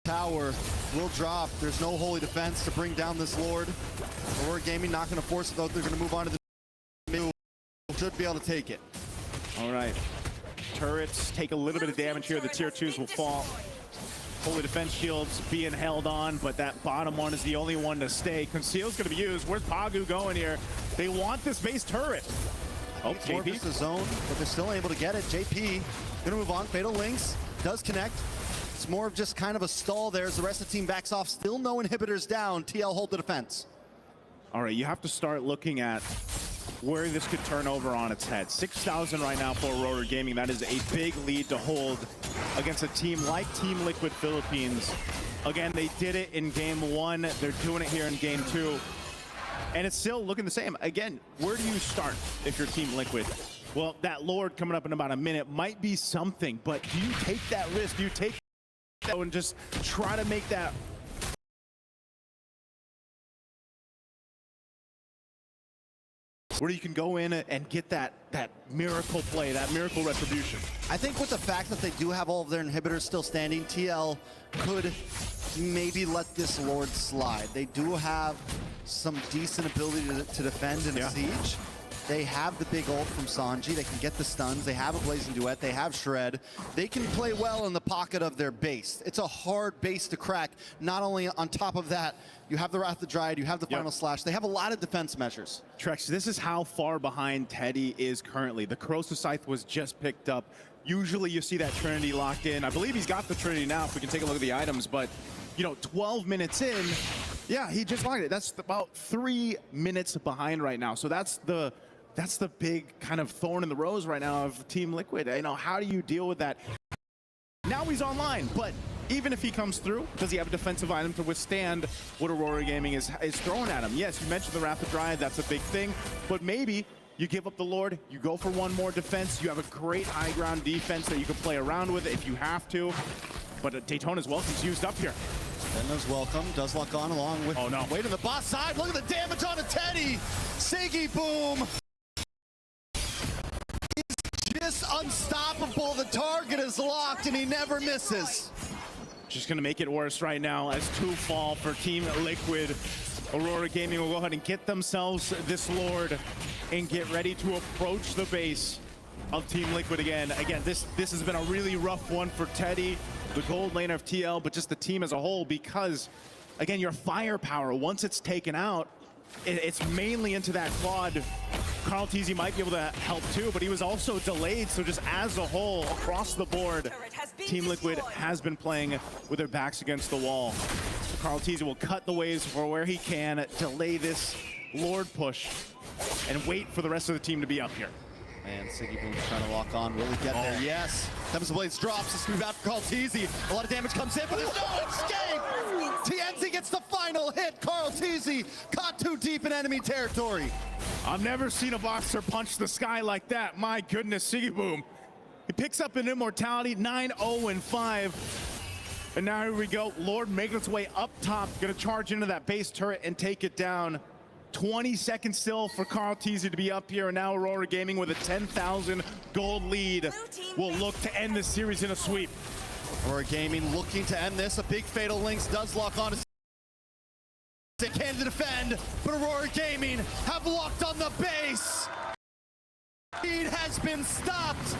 tower will drop. There's no holy defense to bring down this Lord. Aurora Gaming not going to force it, though. They're going to move on to the middle. Should be able to take it. All right. Turrets take a little bit of damage here. The tier 2s will fall. Holy defense shields being held on, but that bottom one is the only one to stay. Conceal's going to be used. Where's Pagu going here? They want this base turret. Oh, More JP. the zone, but they're still able to get it. JP gonna move on. Fatal Links does connect. It's more of just kind of a stall there as the rest of the team backs off. Still no inhibitors down. TL hold the defense. All right, you have to start looking at where this could turn over on its head. 6,000 right now for Aurora Gaming. That is a big lead to hold against a team like Team Liquid Philippines. Again, they did it in game 1. They're doing it here in game 2. And it's still looking the same. Again, where do you start if you're Team Liquid? Well, that Lord coming up in about a minute might be something, but do you take that risk? Do you take that and just try to make that where you can go in and get that miracle play, that miracle retribution? I think with the fact that they do have all of their inhibitors still standing, TL could maybe let this Lord slide. They do have some decent ability to defend in a siege. They have the big ult from Sanji. They can get the stuns. They have a Blazing Duet. They have Shred. They can play well in the pocket of their base. It's a hard base to crack. Not only on top of that, you have the Wrath of the Dryad, you have the Final Slash. They have a lot of defense measures. Trex, this is how far behind Teddy is currently. The Corrosive Scythe was just picked up. Usually you see that Trinity locked in. I believe he's got the Trinity now if we can take a look at the items, but you know, 12 minutes in, yeah, he just locked it. That's about 3 minutes behind right now. So that's the big kind of thorn in the rose right now of Team Liquid. You know, how do you deal with that? Now he's online, but even if he comes through, does he have a defensive item to withstand what Aurora Gaming is throwing at him? Yes, you mentioned the Wrath of Dryad, that's a big thing, but maybe you give up the Lord, you go for one more defense, you have a great high ground defense that you can play around with if you have to, but Daytona's welcome's used up here. Denno's welcome, does lock on along with way to the boss side. Look at the damage on a Teddy! Siggy Boom! He's just unstoppable. The target is locked and he never misses. Just gonna make it worse right now as 2 fall for Team Liquid. Aurora Gaming will go ahead and get themselves this Lord and get ready to approach the base of Team Liquid again. Again, this has been a really rough one for Teddy, the gold laner of TL, but just the team as a whole, because again, your firepower, once it's taken out, it's mainly into that quad. Carl Teasy might be able to help too, but he was also delayed. So just as a whole, across the board, Team Liquid has been playing with their backs against the wall. So Carl Teasy will cut the waves for where he can, delay this Lord push, and wait for the rest of the team to be up here. And Siggy Boom's trying to lock on. Will he get there? Yes. Tempest Blades drops. It's going to be bad for Carl Teasy. A lot of damage comes in, but there's no escape. TNZ gets the final hit. Carl Teasy caught too deep in enemy territory. I've never seen a boxer punch the sky like that. My goodness, Siggy Boom. He picks up an immortality, 9-0-5. And now here we go. Lord making its way up top. Going to charge into that base turret and take it down. 20 seconds still for Carl Teasy to be up here, and now Aurora Gaming with a 10,000 gold lead will look to end this series in a sweep. Aurora Gaming looking to end this. A big Fatal Links does lock on. They can defend, but Aurora Gaming have locked on the base. Lead has been stopped.